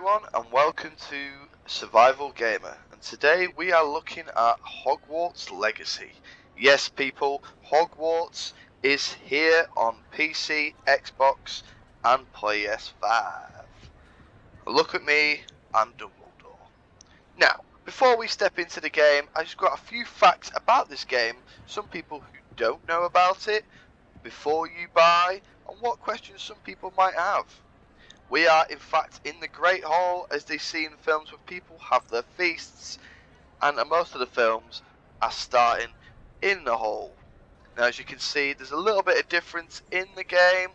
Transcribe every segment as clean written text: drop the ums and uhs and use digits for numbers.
everyone, and welcome to Survival Gamer, and today we are looking at Hogwarts Legacy. Yes people, Hogwarts is here on PC, Xbox and PS5. Look at me, I'm Dumbledore. Now, before we step into the game, I just got a few facts about this game, some people who don't know about it, before you buy, and what questions some people might have. We are in fact in the Great Hall, as they see in films where people have their feasts, and most of the films are starting in the hall. Now as you can see, there's a little bit of difference in the game,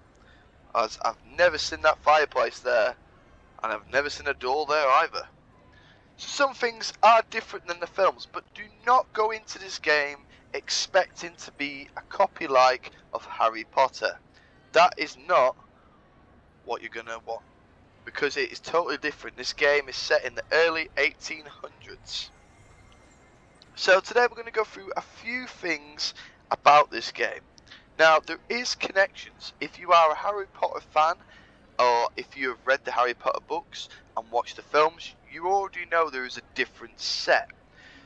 as I've never seen that fireplace there, and I've never seen a door there either. So some things are different than the films, but do not go into this game expecting to be a copy like of Harry Potter. That is not what you're gonna want, because it is totally different. This game is set in the early 1800s. So today we're going to go through a few things about this game. Now there is connections. If you are a Harry Potter fan, or if you have read the Harry Potter books and watched the films, you already know there is a different set.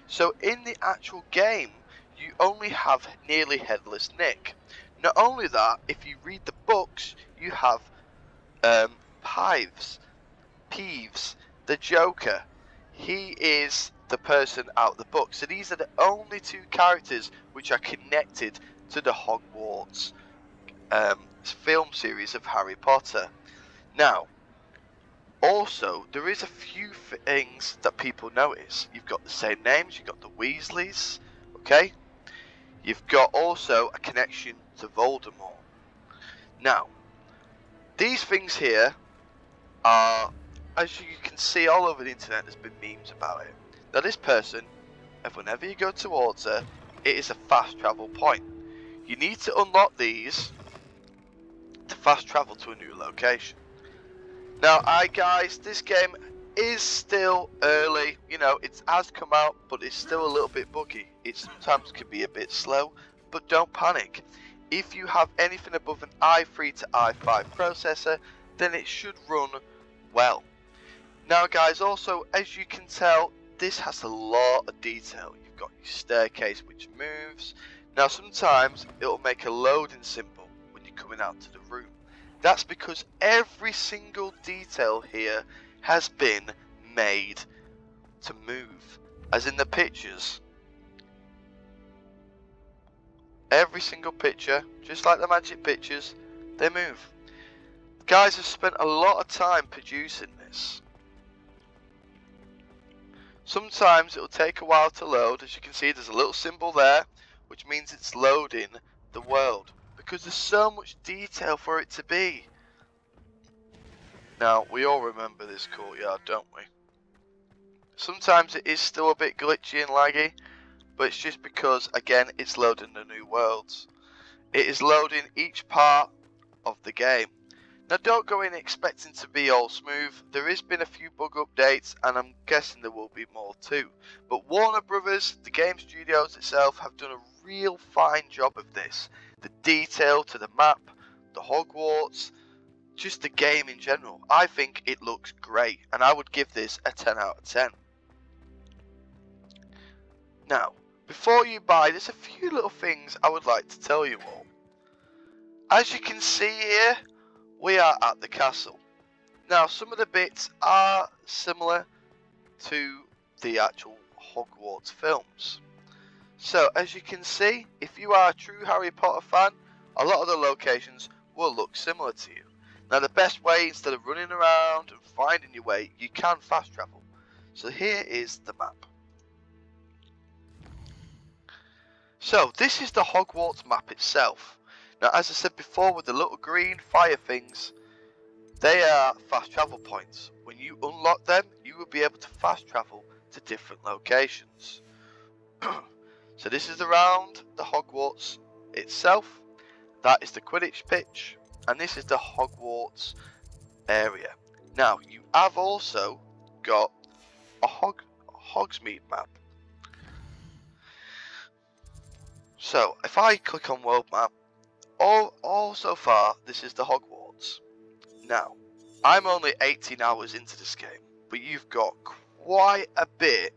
So in the actual game, you only have nearly Headless Nick. Not only that, if you read the books, you have Peeves, the Joker. He is the person out of the book. So these are the only two characters which are connected to the Hogwarts film series of Harry Potter. Now, also, there is a few things that people notice. You've got the same names, you've got the Weasleys, okay? You've got also a connection to Voldemort. Now, these things here are, as you can see all over the internet, there's been memes about it. Now this person, if whenever you go towards her, it is a fast travel point. You need to unlock these to fast travel to a new location. Now guys, this game is still early, you know, it has come out, but it's still a little bit buggy. It sometimes can be a bit slow, but don't panic. If you have anything above an i3 to i5 processor, then it should run well. Now guys, also as you can tell, this has a lot of detail. You've got your staircase which moves. Now sometimes it'll make a loading symbol when you're coming out to the room. That's because every single detail here has been made to move, as in the pictures. Every single picture, just like the magic pictures, they move. Guys have spent a lot of time producing this. Sometimes it'll take a while to load. As you can see, there's a little symbol there, which means it's loading the world, because there's so much detail for it to be. Now, we all remember this courtyard, don't we? Sometimes it is still a bit glitchy and laggy, but it's just because, again, it's loading the new worlds. It is loading each part of the game. Now don't go in expecting to be all smooth. There has been a few bug updates, and I'm guessing there will be more too. But Warner Brothers, the game studios itself, have done a real fine job of this. The detail to the map, the Hogwarts, just the game in general. I think it looks great, and I would give this a 10 out of 10. Now, before you buy, there's a few little things I would like to tell you all. As you can see here, we are at the castle. Now some of the bits are similar to the actual Hogwarts films. So as you can see, if you are a true Harry Potter fan, a lot of the locations will look similar to you. Now the best way, instead of running around and finding your way, you can fast travel. So here is the map. So this is the Hogwarts map itself. Now as I said before, with the little green fire things, they are fast travel points. When you unlock them, you will be able to fast travel to different locations. So this is around the Hogwarts itself. That is the Quidditch pitch, and this is the Hogwarts area. Now you have also got a Hogsmeade map. So if I click on world map, all so far this is the Hogwarts. Now I'm only 18 hours into this game, but you've got quite a bit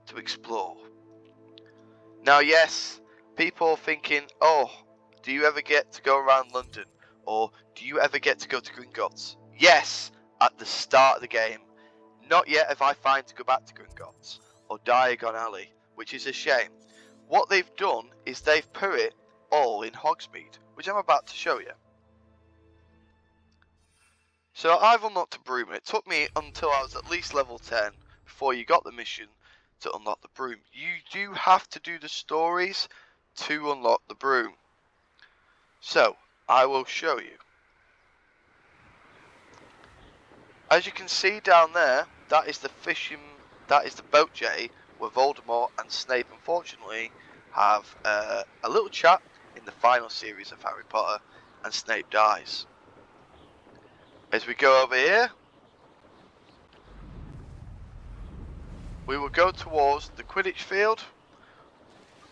to explore. Now, yes, people are thinking, oh, do you ever get to go around London? Or do you ever get to go to Gringotts? Yes, at the start of the game. Not yet if I find to go back to Gringotts or Diagon Alley, which is a shame. What they've done is they've put it all in Hogsmeade, which I'm about to show you. So I've unlocked the broom, and it took me until I was at least level 10 before you got the mission to unlock the broom. You do have to do the stories to unlock the broom. So I will show you. As you can see down there, that is the boat jetty where Voldemort and Snape unfortunately have a little chat in the final series of Harry Potter, and Snape dies. As we go over here, we will go towards the Quidditch field,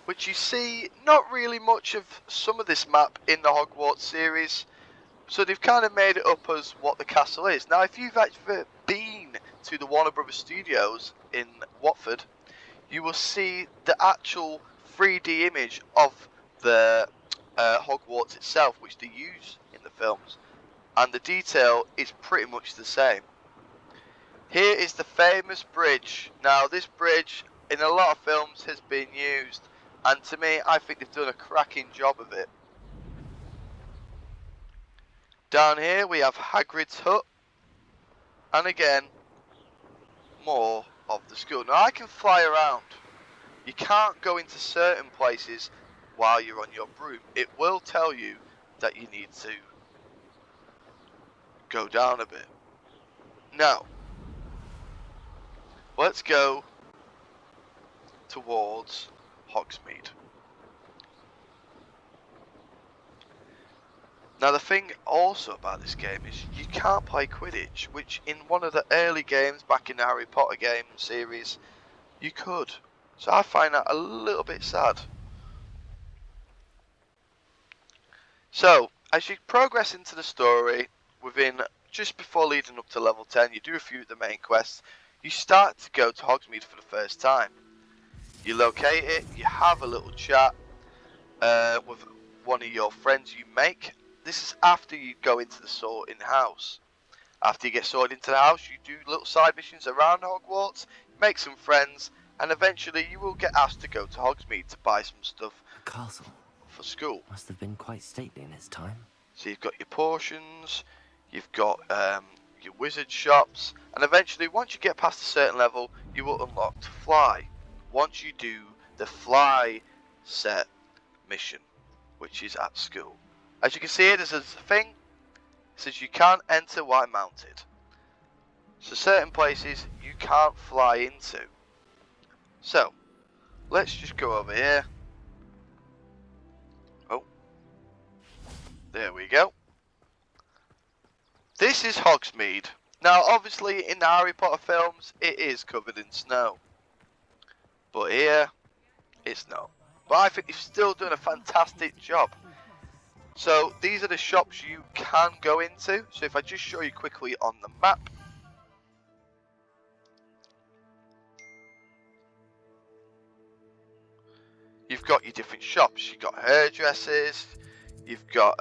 which you see not really much of some of this map in the Hogwarts series. So they've kind of made it up as what the castle is. Now, if you've actually been to the Warner Brothers Studios in Watford, you will see the actual 3D image of the Hogwarts itself, which they use in the films. And the detail is pretty much the same. Here is the famous bridge. Now, this bridge in a lot of films has been used, and to me, I think they've done a cracking job of it. Down here we have Hagrid's hut, and again, more of the school. Now, I can fly around. You can't go into certain places while you're on your broom. It will tell you that you need to go down a bit. Now, let's go towards Hogsmeade. Now, the thing also about this game is you can't play Quidditch, which in one of the early games back in the Harry Potter game series, you could. So I find that a little bit sad. So, as you progress into the story, just before leading up to level 10, you do a few of the main quests, you start to go to Hogsmeade for the first time. You locate it, you have a little chat with one of your friends you make. This is after you go into the sorting house. After you get sorted into the house, you do little side missions around Hogwarts, make some friends, and eventually you will get asked to go to Hogsmeade to buy some stuff The castle for school. must have been quite stately in its time. So you've got your potions, you've got your wizard shops, and eventually once you get past a certain level, you will unlock to fly. Once you do the fly set mission, which is at school. As you can see here, there's a thing. It says you can't enter while mounted. So certain places you can't fly into. So, let's just go over here. Oh. There we go. This is Hogsmeade. Now, obviously, in the Harry Potter films, it is covered in snow. But here, it's not. But I think they've still done a fantastic job. So these are the shops you can go into. So if I just show you quickly on the map. You've got your different shops. You've got hairdressers. You've got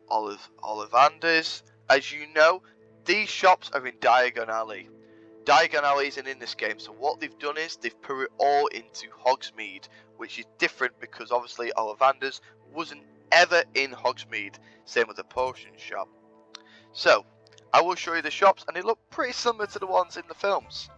Ollivanders. As you know, these shops are in Diagon Alley. Diagon Alley isn't in this game. So what they've done is they've put it all into Hogsmeade, which is different because obviously Ollivanders wasn't ever in Hogsmeade. Same with the potion shop. So I will show you the shops, and they look pretty similar to the ones in the films.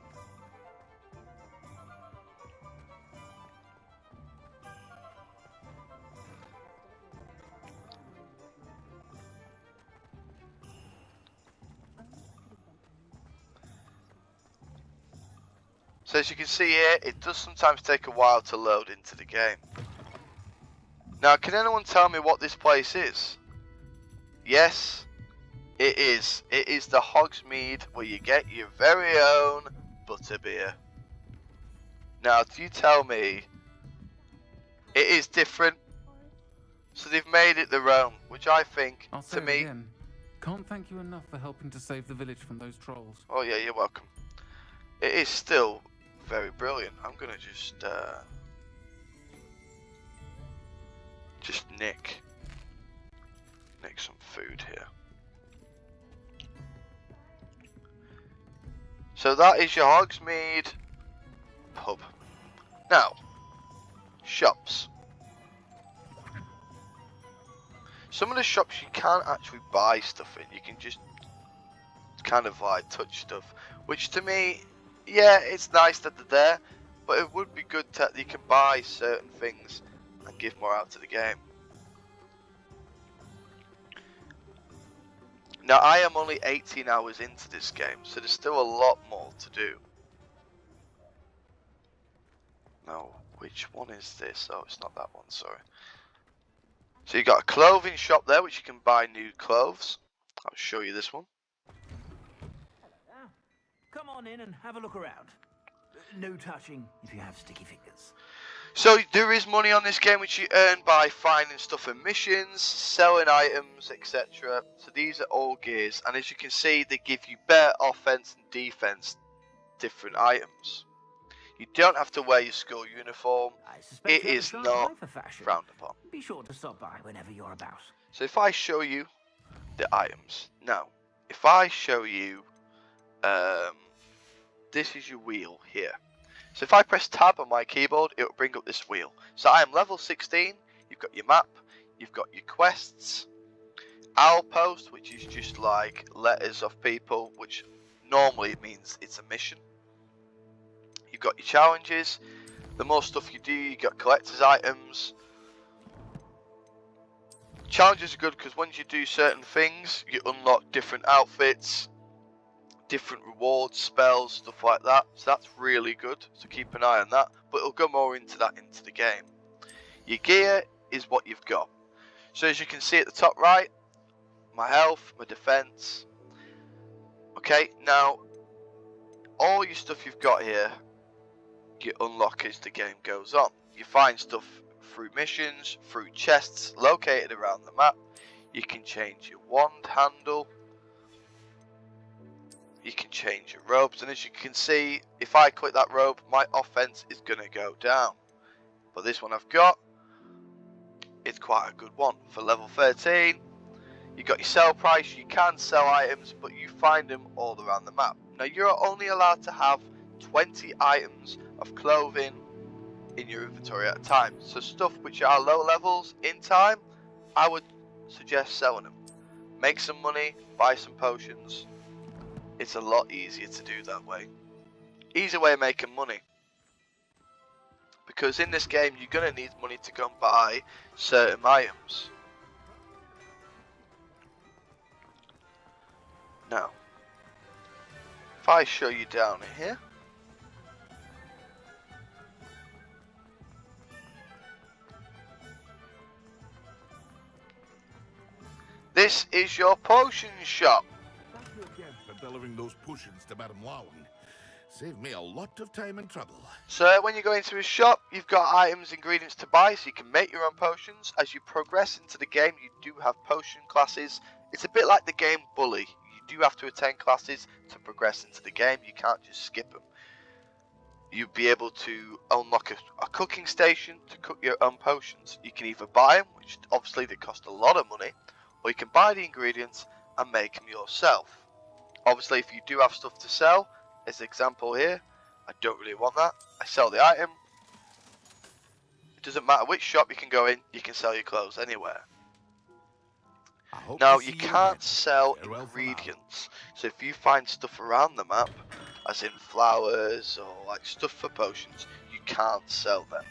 So as you can see here, it does sometimes take a while to load into the game. Now, can anyone tell me what this place is? Yes, it is. It is the Hogsmeade where you get your very own butterbeer. Now, do you tell me it is different? So they've made it their own, which I think, to me, can't thank you enough for helping to save the village from those trolls. Oh yeah, you're welcome. It is still very brilliant. I'm gonna just nick some food here. So that is your Hogsmeade pub. Now, shops. Some of the shops you can't actually buy stuff in. You can just kind of like touch stuff, which to me, yeah, it's nice that they're there, but it would be good that you can buy certain things and give more out to the game. Now I am only 18 hours into this game, so there's still a lot more to do. Now, which one is this? Oh, it's not that one, sorry. So you got a clothing shop there, which you can buy new clothes. I'll show you this one. Come on in and have a look around. No touching if you have sticky fingers. So there is money on this game which you earn by finding stuff in missions, selling items, etc. So these are all gears, and as you can see, they give you better offense and defense, different items. You don't have to wear your school uniform. It is not frowned upon. Be sure to stop by whenever you're about. So if I show you the items, now if I show you, this is your wheel here. So if I press tab on my keyboard, it will bring up this wheel. So I am level 16, you've got your map, you've got your quests, owl post, which is just like letters of people, which normally means it's a mission. You've got your challenges, the more stuff you do, you got collector's items. Challenges are good because once you do certain things, you unlock different outfits, different rewards, spells, stuff like that. So that's really good, so keep an eye on that, but it'll go more into that into the game. Your gear is what you've got. So as you can see at the top right, my health, my defense. Okay, now all your stuff you've got here, you unlock as the game goes on. You find stuff through missions, through chests located around the map. You can change your wand handle, you can change your robes, and as you can see, if I click that robe, my offense is going to go down. But this one I've got, it's quite a good one. For level 13, you got your sell price, you can sell items, but you find them all around the map. Now you're only allowed to have 20 items of clothing in your inventory at a time. So stuff which are low levels in time, I would suggest selling them. Make some money, buy some potions. It's a lot easier to do that way. Easy way of making money. Because in this game you're going to need money to go and buy certain items. Now, if I show you down here, this is your potion shop. Thank you again for delivering those potions to Madame Lawing. Saved me a lot of time and trouble. So when you go into a shop, you've got items, ingredients to buy, so you can make your own potions. As you progress into the game, you do have potion classes. It's a bit like the game Bully. You do have to attend classes to progress into the game. You can't just skip them. You'll be able to unlock a cooking station to cook your own potions. You can either buy them, which obviously they cost a lot of money, or you can buy the ingredients and make them yourself. Obviously, if you do have stuff to sell, as an example here, I don't really want that. I sell the item. It doesn't matter which shop you can go in, you can sell your clothes anywhere. Now, you can't sell ingredients. So if you find stuff around the map, as in flowers or like stuff for potions, you can't sell them.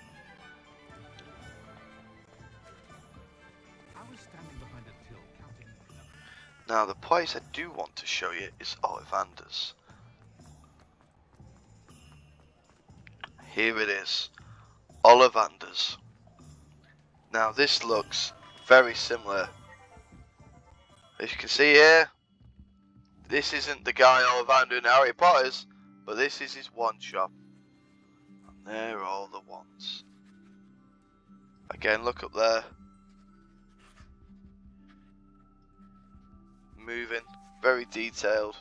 Now, the place I do want to show you is Ollivander's. Here it is, Ollivander's. Now, this looks very similar. As you can see here, this isn't the guy Ollivander in Harry Potter's, but this is his one shop. And there are all the wands. Again, look up there. moving, very detailed.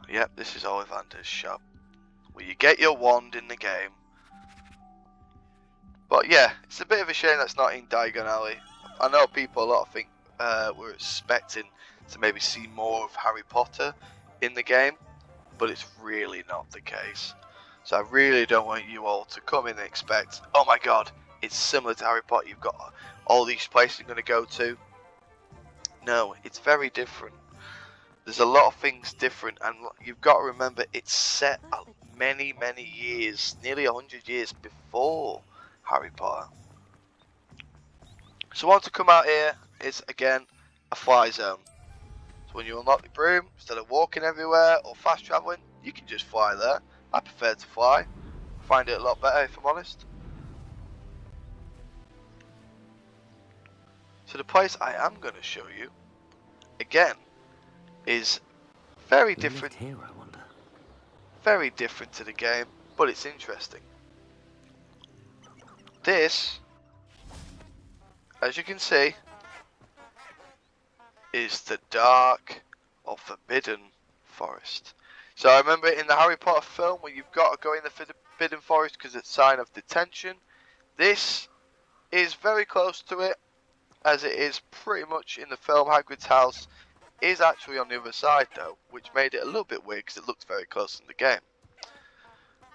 Yep, this is Ollivander's shop, where you get your wand in the game. But yeah, it's a bit of a shame that's not in Diagon Alley. I know people, a lot think were expecting to maybe see more of Harry Potter in the game, but it's really not the case. So I really don't want you all to come in and expect, oh my god, it's similar to Harry Potter, you've got all these places you're going to go to. No, it's very different. There's a lot of things different, and you've got to remember it's set many years, nearly 100 years before Harry Potter. So what to come out here is again a fly zone. So when you unlock the broom, instead of walking everywhere or fast travelling, you can just fly there. I prefer to fly. I find it a lot better if I'm honest. So the place I am going to show you, again, is very Who different. lived here, I wonder? Very different to the game, but it's interesting. This, as you can see, is the dark or forbidden forest. So I remember in the Harry Potter film where you've got to go in the forbidden forest because it's a sign of detention. This is very close to it, as it is pretty much in the film. Hagrid's house is actually on the other side though, which made it a little bit weird because it looks very close in the game.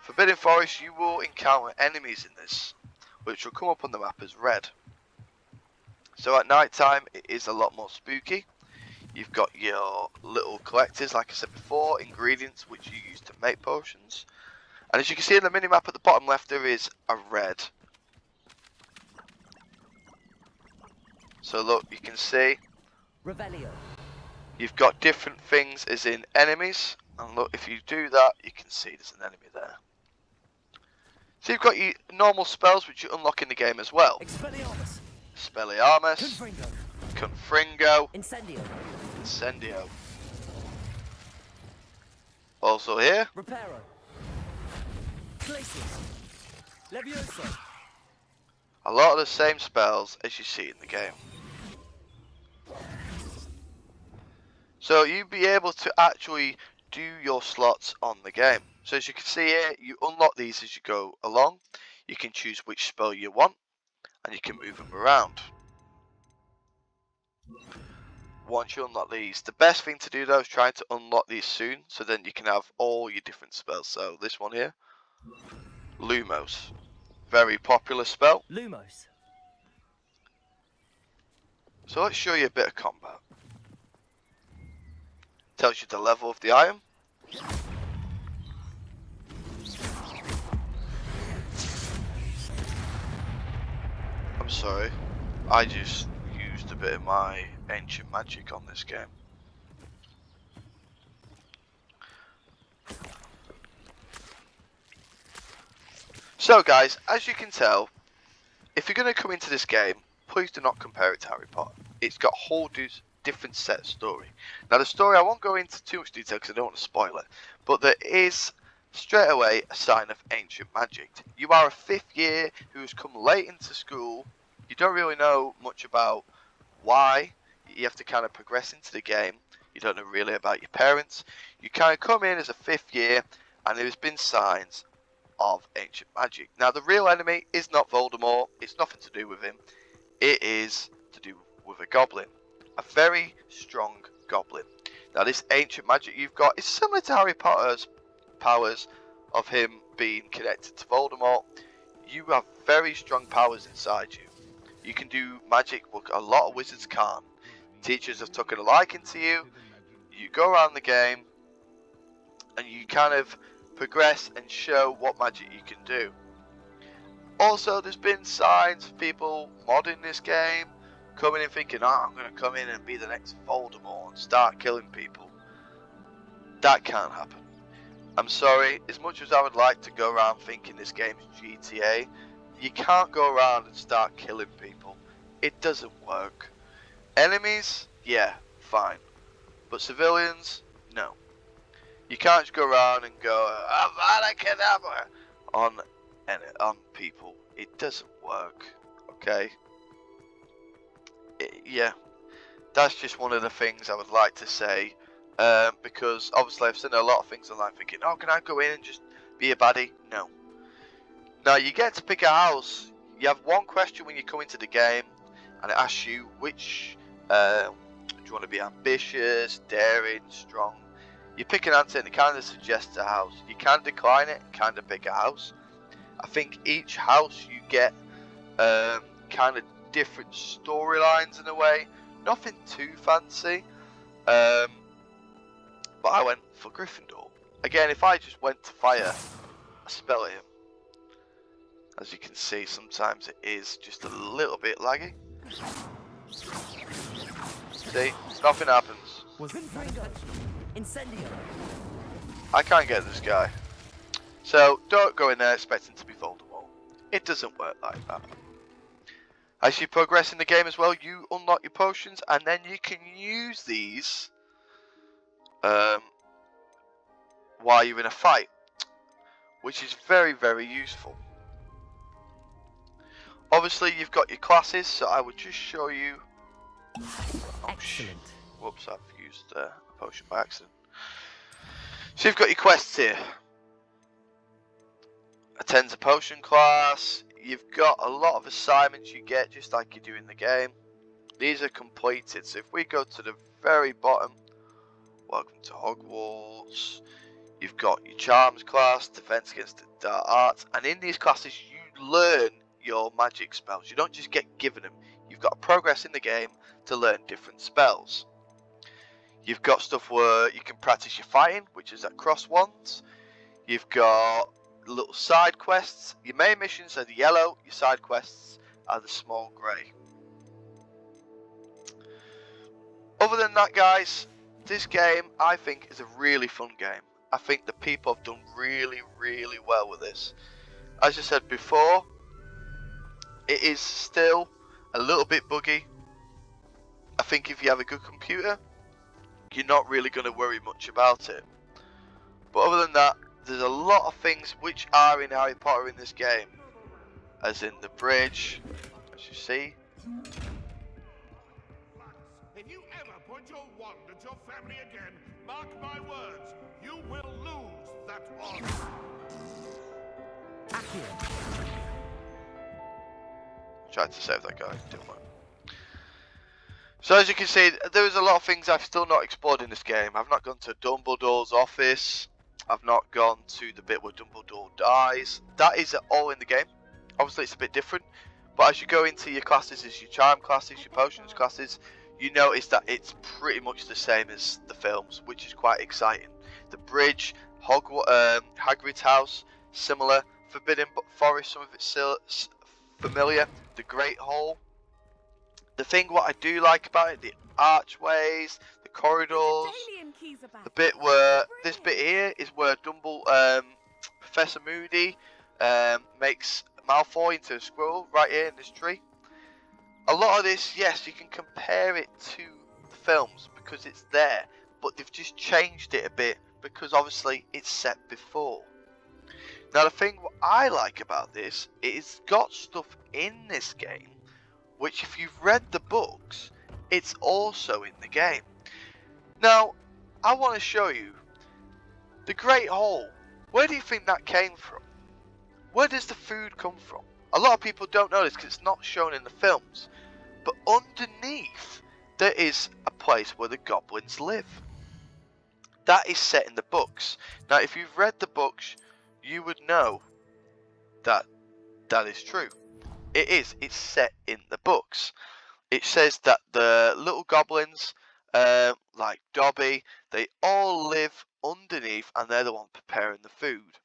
Forbidden Forest, you will encounter enemies in this, which will come up on the map as red. So at night time it is a lot more spooky. You've got your little collectors, like I said before, ingredients which you use to make potions. And as you can see in the minimap at the bottom left, there is a red. So look, you can see Revelio. you've got different things as in enemies. And look, if you do that, you can see there's an enemy there. So you've got your normal spells which you unlock in the game as well. Expelliarmus. Expelliarmus, Confringo. Confringo, Incendio. Incendio. Also here, Reparo. Glacius. Levioso. a lot of the same spells as you see in the game. So you'll be able to actually do your slots on the game. So as you can see here, you unlock these as you go along. You can choose which spell you want, and you can move them around. Once you unlock these, the best thing to do though is trying to unlock these soon, so then you can have all your different spells. So this one here, Lumos, very popular spell. Lumos. So let's show you a bit of combat. Tells you the level of the item. I'm sorry, I just used a bit of my ancient magic on this game. So guys, as you can tell, if you're going to come into this game, please do not compare it to Harry Potter. It's got a whole different set of story. Now the story, I won't go into too much detail because I don't want to spoil it, but there is straight away a sign of ancient magic. You are a 5th year who has come late into school. You don't really know much about why. You have to kind of progress into the game. You don't know really about your parents. You kind of come in as a 5th year, and there's been signs of ancient magic. Now the real enemy is not Voldemort. It's nothing to do with him. It is to do with a goblin, a very strong goblin. Now this ancient magic you've got is similar to Harry Potter's powers of him being connected to Voldemort. You have very strong powers inside you. You can do magic what a lot of wizards can't. Teachers have taken a liking to you. You go around the game and you kind of progress and show what magic you can do. Also, there's been signs of people modding this game, coming in thinking, oh, I'm going to come in and be the next Voldemort and start killing people. That can't happen. I'm sorry, as much as I would like to go around thinking this game is GTA, you can't go around and start killing people. It doesn't work. Enemies, yeah, fine. But civilians, no. You can't just go around and go, Avada Kedavra on people. It doesn't work, okay? Yeah. That's just one of the things I would like to say, because obviously I've seen a lot of things online thinking, oh, can I go in and just be a baddie? No. Now you get to pick a house. You have one question when you come into the game, and it asks you which, do you want to be ambitious, daring, strong? You pick an answer and it kind of suggests a house. You can decline it and kind of pick a house. I think each house you get kind of different storylines in a way. Nothing too fancy. But I went for Gryffindor. Again, if I just went to fire a spell at him, as you can see, sometimes it is just a little bit laggy. See, nothing happens. Incendio. I can't get this guy. So don't go in there expecting to be Voldemort. It doesn't work like that. As you progress in the game as well, you unlock your potions, and then you can use these while you're in a fight, which is very, very useful. Obviously, you've got your classes, so I would just show you. Excellent. Whoops, I've used a potion by accident. So you've got your quests here. Attend a potion class. You've got a lot of assignments you get just like you do in the game. These are completed. So if we go to the very bottom, welcome to Hogwarts. You've got your charms class, defense against the dark arts, and in these classes you learn your magic spells. You don't just get given them. You've got to progress in the game to learn different spells. You've got stuff where you can practice your fighting, which is at cross wands. You've got little side quests. Your main missions are the yellow, your side quests are the small grey. Other than that, guys, this game I think is a really fun game. I think the people have done really, really well with this. As I said before, it is still a little bit buggy. I think if you have a good computer, you're not really going to worry much about it. But other than that, there's a lot of things which are in Harry Potter in this game. As in the bridge, as you see. If you ever point your wand at your family again, mark my words, you will lose that wand. Tried to save that guy, didn't work. So as you can see, there's a lot of things I've still not explored in this game. I've not gone to Dumbledore's office. I've not gone to the bit where Dumbledore dies. That is all in the game. Obviously it's a bit different, but as you go into your classes, as your charm classes, your potions classes, you notice that it's pretty much the same as the films, which is quite exciting. The bridge, Hagrid's house, similar. Forbidden Forest, some of it's still familiar. The Great Hall. The thing what I do like about it, the archways, the corridors, the bit where, this bit here is where Professor Moody makes Malfoy into a squirrel right here in this tree. A lot of this, yes, you can compare it to the films because it's there, but they've just changed it a bit because obviously it's set before. Now the thing what I like about this, it's got stuff in this game which if you've read the books, it's also in the game. Now, I want to show you the Great Hall. Where do you think that came from? Where does the food come from? A lot of people don't know this because it's not shown in the films. But underneath, there is a place where the goblins live. That is set in the books. Now, if you've read the books, you would know that that is true. It is. It's set in the books. It says that the little goblins, like Dobby, they all live underneath and they're the one preparing the food.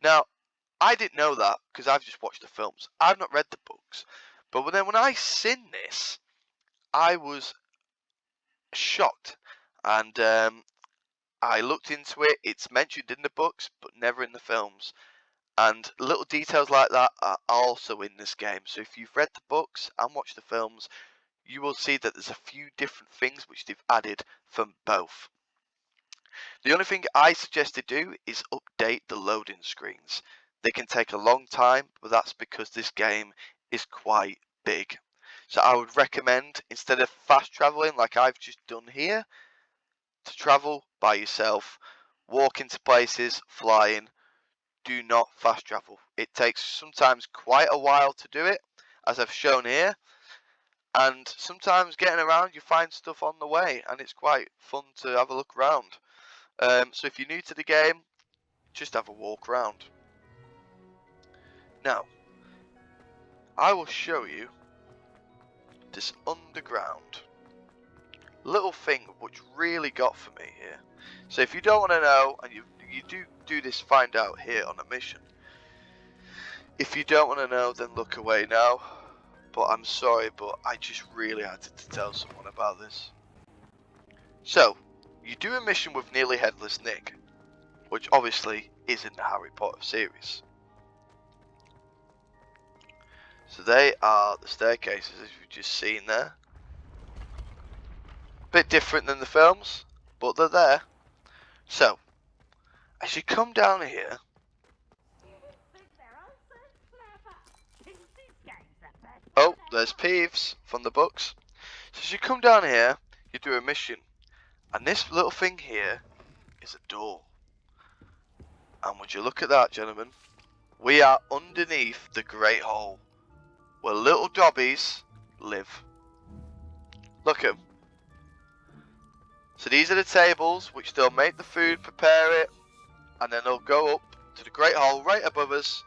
Now, I didn't know that because I've just watched the films. I've not read the books. But then when I seen this, I was shocked. And I looked into it. It's mentioned in the books, but never in the films. And little details like that are also in this game. So if you've read the books and watched the films, you will see that there's a few different things which they've added from both. The only thing I suggest to do is update the loading screens. They can take a long time, but that's because this game is quite big. So I would recommend, instead of fast traveling like I've just done here, to travel by yourself, walk into places, flying. Do not fast travel. It takes sometimes quite a while to do it, as I've shown here, and sometimes getting around you find stuff on the way, and it's quite fun to have a look around. So if you're new to the game, just have a walk around. Now, I will show you this underground little thing which really got for me here. So if you don't want to know, and you do this, find out here on a mission. If you don't want to know, then look away now. But I'm sorry, but I just really had to tell someone about this. So, you do a mission with Nearly Headless Nick, which obviously is in the Harry Potter series. So they are the staircases, as you've just seen there. Bit different than the films, but they're there. So, as you come down here, oh, there's Peeves from the books. So as you come down here, you do a mission, and this little thing here is a door. And would you look at that, gentlemen? We are underneath the Great Hole, where little Dobbies live. Look at them. So these are the tables which they'll make the food, prepare it, and then they'll go up to the Great Hole right above us,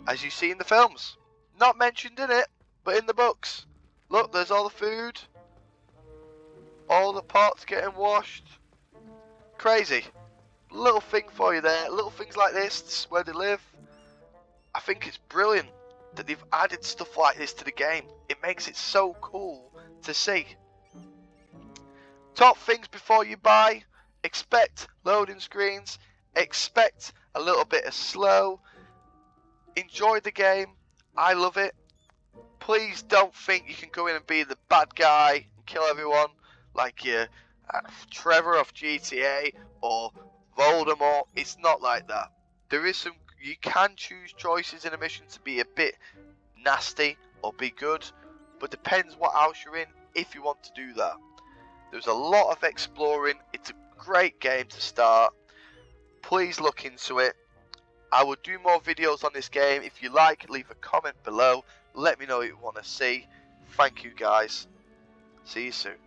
as you see in the films. Not mentioned in it, but in the books. Look, there's all the food, all the pots getting washed. Crazy. Little thing for you there. Little things like this is where they live. I think it's brilliant that they've added stuff like this to the game. It makes it so cool to see. Top things before you buy: expect loading screens, expect a little bit of slow. Enjoy the game. I love it. Please don't think you can go in and be the bad guy and kill everyone like you're Trevor of GTA or Voldemort. It's not like that. There is some, you can choose choices in a mission to be a bit nasty or be good, but depends what house you're in if you want to do that. There's a lot of exploring. It's a great game to start. Please look into it. I will do more videos on this game. If you like, leave a comment below. Let me know what you want to see. Thank you guys. See you soon.